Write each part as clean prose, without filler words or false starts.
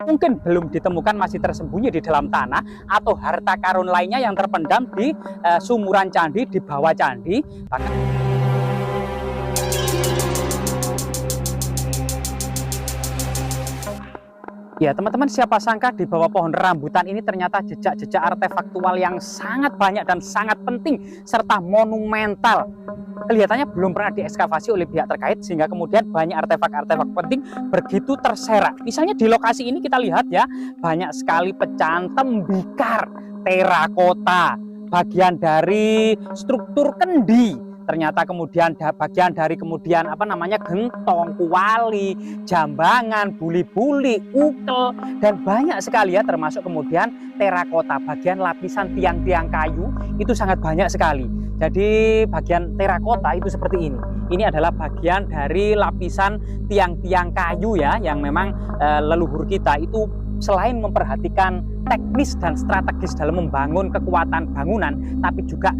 mungkin belum ditemukan, masih tersembunyi di dalam tanah, atau harta karun lainnya yang terpendam di sumuran candi, di bawah candi. Ya teman-teman, siapa sangka di bawah pohon rambutan ini ternyata jejak-jejak artefaktual yang sangat banyak dan sangat penting serta monumental. Kelihatannya belum pernah diekskavasi oleh pihak terkait, sehingga kemudian banyak artefak-artefak penting begitu terserak. Misalnya di lokasi ini kita lihat ya, banyak sekali pecahan tembikar, terakota, bagian dari struktur kendi. Ternyata kemudian bagian dari kemudian gentong, kuali, jambangan, buli-buli, ukel, dan banyak sekali ya, termasuk kemudian terakota, bagian lapisan tiang-tiang kayu itu sangat banyak sekali. Jadi bagian terakota itu seperti ini. Ini adalah bagian dari lapisan tiang-tiang kayu ya, yang memang leluhur kita itu selain memperhatikan teknis dan strategis dalam membangun kekuatan bangunan, tapi juga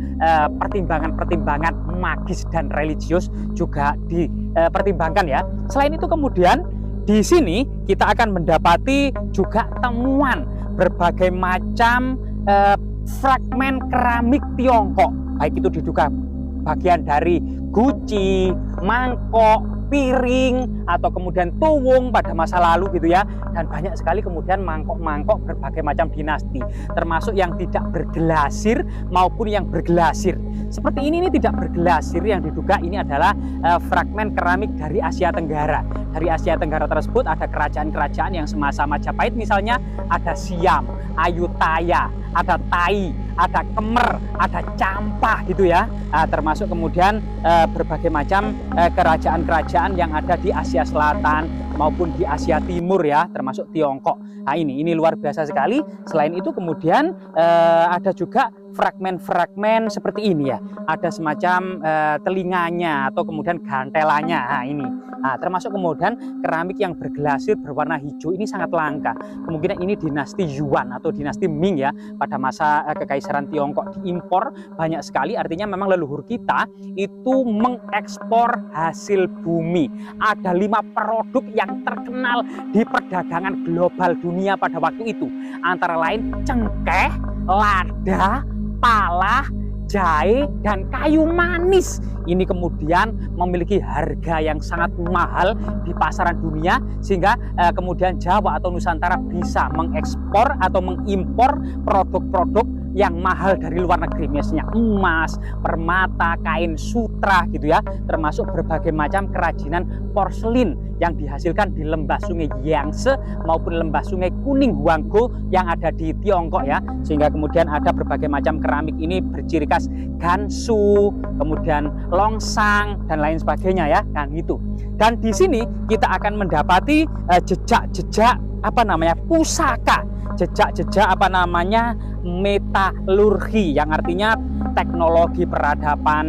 pertimbangan-pertimbangan magis dan religius juga dipertimbangkan ya. Selain itu kemudian di sini kita akan mendapati juga temuan berbagai macam fragmen keramik Tiongkok, baik itu diduga bagian dari guci, mangkok, piring, atau kemudian tuwung pada masa lalu gitu ya. Dan banyak sekali kemudian mangkok-mangkok berbagai macam dinasti, termasuk yang tidak bergelasir maupun yang bergelasir. Seperti ini tidak bergelasir, yang diduga ini adalah fragmen keramik dari Asia Tenggara. Dari Asia Tenggara tersebut ada kerajaan-kerajaan yang semasa Majapahit, misalnya ada Siam, Ayutthaya, ada Tai, ada Kemer, ada Campah gitu ya. Termasuk kemudian berbagai macam kerajaan-kerajaan yang ada di Asia Selatan maupun di Asia Timur ya, termasuk Tiongkok. Nah ini luar biasa sekali. Selain itu kemudian ada juga fragmen-fragmen seperti ini ya. Ada semacam telinganya atau kemudian gantelannya. Nah ini. Nah, termasuk kemudian keramik yang bergelasir berwarna hijau ini sangat langka. Kemungkinan ini dinasti Yuan atau dinasti Ming ya. Pada masa kekaisaran Tiongkok diimpor banyak sekali. Artinya memang leluhur kita itu mengekspor hasil bumi. Ada 5 produk yang terkenal di perdagangan global dunia pada waktu itu. Antara lain cengkeh, lada, pala, jahe, dan kayu manis. Ini kemudian memiliki harga yang sangat mahal di pasaran dunia, sehingga kemudian Jawa atau Nusantara bisa mengekspor atau mengimpor produk-produk yang mahal dari luar negeri, misalnya emas, permata, kain sutra gitu ya, termasuk berbagai macam kerajinan porselin yang dihasilkan di lembah sungai Yangtze maupun lembah sungai Kuning Huanggo yang ada di Tiongkok ya. Sehingga kemudian ada berbagai macam keramik ini berciri khas Gansu, kemudian longsang dan lain sebagainya ya, kan gitu. Dan di sini kita akan mendapati jejak-jejak pusaka, jejak-jejak metalurgi, yang artinya teknologi peradaban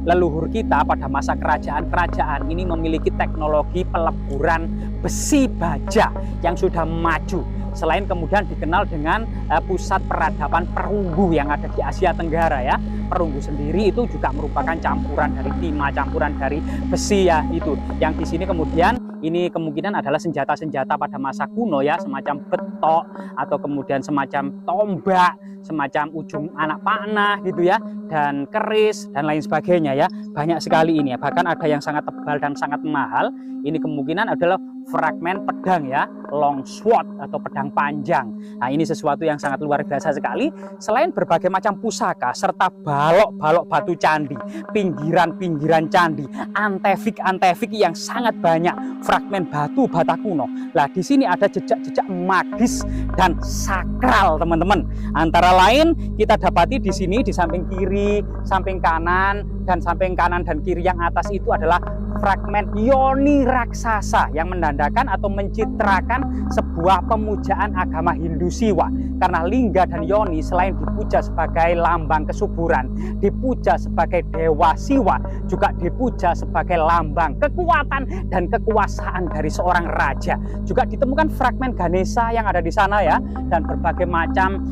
leluhur kita pada masa kerajaan-kerajaan ini memiliki teknologi peleburan besi baja yang sudah maju. Selain kemudian dikenal dengan pusat peradaban perunggu yang ada di Asia Tenggara ya. Perunggu sendiri itu juga merupakan campuran dari timah, campuran dari besi ya itu. Yang di sini kemudian ini kemungkinan adalah senjata-senjata pada masa kuno ya, semacam betok atau kemudian semacam tombak, semacam ujung anak panah gitu ya, dan keris dan lain sebagainya ya. Banyak sekali ini ya, bahkan ada yang sangat tebal dan sangat mahal. Ini kemungkinan adalah fragmen pedang ya, long sword atau pedang panjang. Nah ini sesuatu yang sangat luar biasa sekali. Selain berbagai macam pusaka serta balok-balok batu candi, pinggiran-pinggiran candi, antefik-antefik yang sangat banyak, fragmen batu bata kuno. Nah di sini ada jejak-jejak magis dan sakral teman-teman. Antara lain kita dapati di sini di samping kiri, samping kanan, dan samping kanan dan kiri yang atas itu adalah fragmen yoni raksasa yang menandakan atau mencitrakan sebuah pemujaan agama Hindu Siwa. Karena lingga dan yoni selain dipuja sebagai lambang kesuburan, dipuja sebagai dewa Siwa, juga dipuja sebagai lambang kekuatan dan kekuasaan dari seorang raja. Juga ditemukan fragmen Ganesha yang ada di sana ya, dan berbagai macam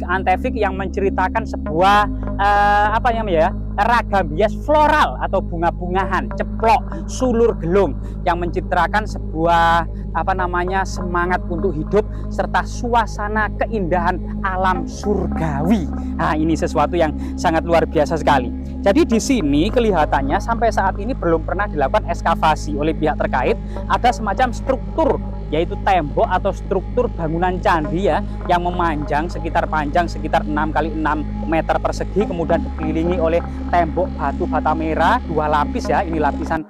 antefik yang menceritakan sebuah ragam hias floral atau bunga-bungahan, ceplok, sulur gelung yang mencitrakan sebuah semangat untuk hidup serta suasana keindahan alam surgawi. Nah, ini sesuatu yang sangat luar biasa sekali. Jadi di sini kelihatannya sampai saat ini belum pernah dilakukan ekskavasi oleh pihak terkait. Ada semacam struktur, yaitu tembok atau struktur bangunan candi ya, yang memanjang panjang sekitar 6 kali 6 meter persegi, kemudian dikelilingi oleh tembok batu bata merah 2 lapis ya. Ini lapisan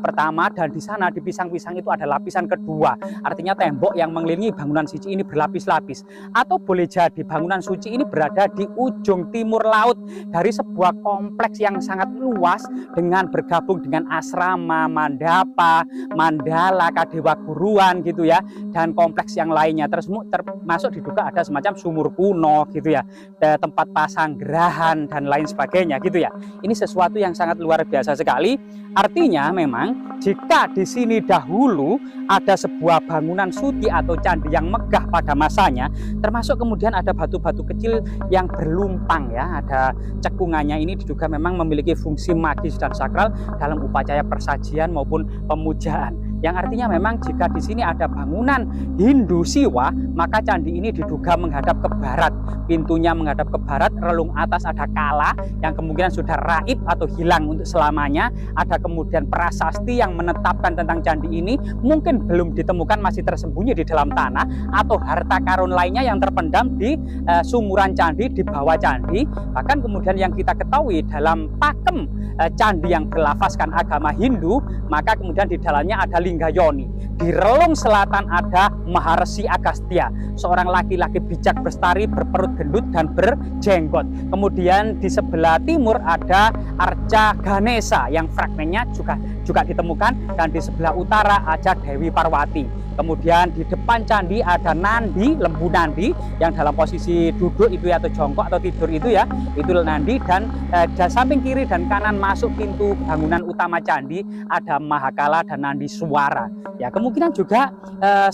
pertama, dan di sana di pisang-pisang itu ada lapisan kedua. Artinya tembok yang mengelilingi bangunan suci ini berlapis-lapis. Atau boleh jadi bangunan suci ini berada di ujung timur laut dari sebuah kompleks yang sangat luas dengan bergabung dengan asrama, mandapa, mandala, kadewa guruan gitu ya, dan kompleks yang lainnya. Termasuk diduga ada semacam sumur kuno gitu ya, tempat pasanggerahan dan lain sebagainya gitu ya. Ini sesuatu yang sangat luar biasa sekali. Artinya memang jika di sini dahulu ada sebuah bangunan suci atau candi yang megah pada masanya, termasuk kemudian ada batu-batu kecil yang berlumpang ya, ada cekungannya, ini diduga memang memiliki fungsi magis dan sakral dalam upacara persajian maupun pemujaan. Yang artinya memang jika di sini ada bangunan Hindu Siwa, maka candi ini diduga menghadap ke barat. Pintunya menghadap ke barat, relung atas ada kala yang kemungkinan sudah raib atau hilang untuk selamanya. Ada kemudian prasasti yang menetapkan tentang candi ini, mungkin belum ditemukan, masih tersembunyi di dalam tanah, atau harta karun lainnya yang terpendam di sumuran candi, di bawah candi. Bahkan kemudian yang kita ketahui dalam pakem candi yang berlafazkan agama Hindu, maka kemudian di dalamnya ada Linggayoni. Di relung selatan ada Maharsi Agastya, seorang laki-laki bijak bestari, berperut gendut dan berjenggot. Kemudian di sebelah timur ada Arca Ganesha yang fragmennya juga ditemukan, dan di sebelah utara ada Dewi Parwati. Kemudian di depan candi ada Nandi, lembu Nandi yang dalam posisi duduk itu ya, atau jongkok atau tidur itu ya, itu Nandi. Dan di samping kiri dan kanan masuk pintu bangunan utama candi ada Mahakala dan Nandi Suara. Ya, kemungkinan juga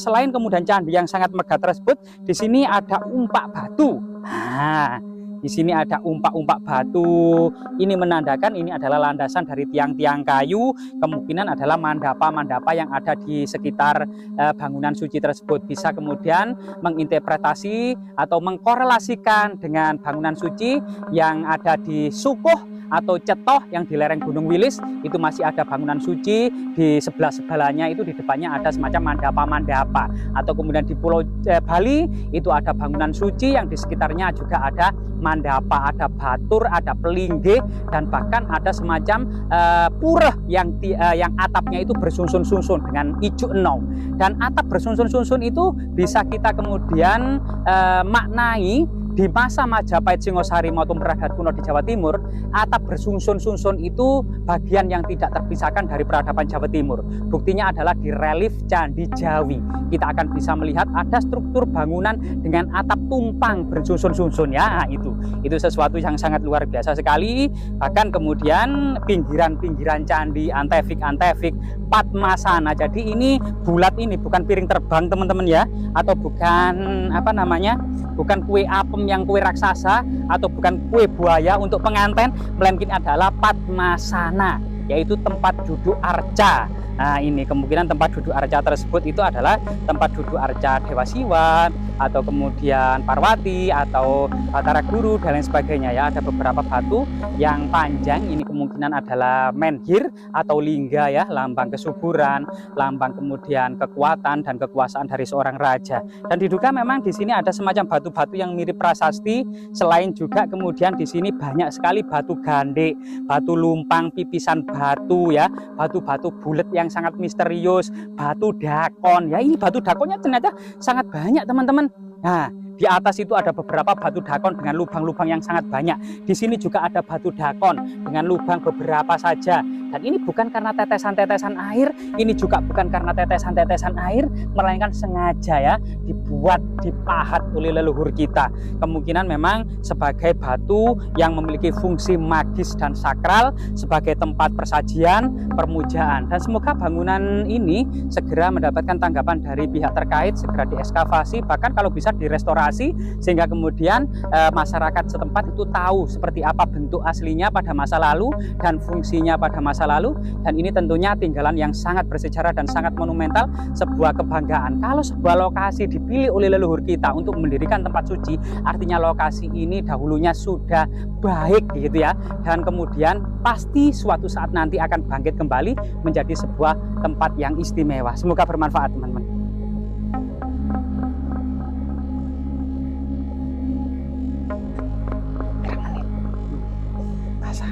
selain kemudian candi yang sangat megah tersebut, di sini ada umpak batu. Nah, di sini ada umpak-umpak batu. Ini menandakan ini adalah landasan dari tiang-tiang kayu. Kemungkinan adalah mandapa-mandapa yang ada di sekitar bangunan suci tersebut. Bisa kemudian menginterpretasi atau mengkorelasikan dengan bangunan suci yang ada di Sukuh atau Cetoh yang di lereng Gunung Wilis. Itu masih ada bangunan suci. Di sebelah-sebelahnya itu di depannya ada semacam mandapa-mandapa. Atau kemudian di Pulau Bali itu ada bangunan suci yang di sekitarnya juga ada mandapa, ada batur, ada pelingge, dan bahkan ada semacam pureh yang atapnya itu bersusun-susun dengan ijuk enong. Dan atap bersusun-susun itu bisa kita kemudian maknai di masa Majapahit, Singosari maupun Peradaban kuno di Jawa Timur. Atap bersusun-susun itu bagian yang tidak terpisahkan dari peradaban Jawa Timur. Buktinya adalah di relief Candi Jawi. Kita akan bisa melihat ada struktur bangunan dengan atap tumpang bersusun-susun ya. Nah, itu sesuatu yang sangat luar biasa sekali. Bahkan kemudian pinggiran-pinggiran candi, antefik Padmasana. Jadi ini bulat, ini bukan piring terbang teman-teman ya, atau bukan bukan kue apem yang kue raksasa, atau bukan kue buaya untuk pengantin, melainkan adalah Padmasana, yaitu tempat duduk arca. Nah, ini kemungkinan tempat duduk arca tersebut itu adalah tempat duduk arca Dewa Siwa, atau kemudian Parwati, atau Batara Guru dan lain sebagainya ya. Ada beberapa batu yang panjang, ini kemungkinan adalah menhir atau lingga ya, lambang kesuburan, lambang kemudian kekuatan dan kekuasaan dari seorang raja. Dan diduga memang di sini ada semacam batu-batu yang mirip prasasti. Selain juga kemudian di sini banyak sekali batu gandek, batu lumpang, pipisan batu ya, batu-batu bulat yang sangat misterius, batu dakon ya. Ini batu dakonnya ternyata sangat banyak teman-teman. Nah, di atas itu ada beberapa batu dakon dengan lubang-lubang yang sangat banyak. Di sini juga ada batu dakon dengan lubang beberapa saja. Dan ini bukan karena tetesan-tetesan air, ini juga bukan karena tetesan-tetesan air, melainkan sengaja ya dibuat, dipahat oleh leluhur kita. Kemungkinan memang sebagai batu yang memiliki fungsi magis dan sakral, sebagai tempat persajian, permujaan. Dan semoga bangunan ini segera mendapatkan tanggapan dari pihak terkait, segera diekskavasi, bahkan kalau bisa direstorasi lokasi, sehingga kemudian masyarakat setempat itu tahu seperti apa bentuk aslinya pada masa lalu dan fungsinya pada masa lalu. Dan ini tentunya tinggalan yang sangat bersejarah dan sangat monumental, sebuah kebanggaan. Kalau sebuah lokasi dipilih oleh leluhur kita untuk mendirikan tempat suci, artinya lokasi ini dahulunya sudah baik gitu ya, dan kemudian pasti suatu saat nanti akan bangkit kembali menjadi sebuah tempat yang istimewa. Semoga bermanfaat teman-teman. Masa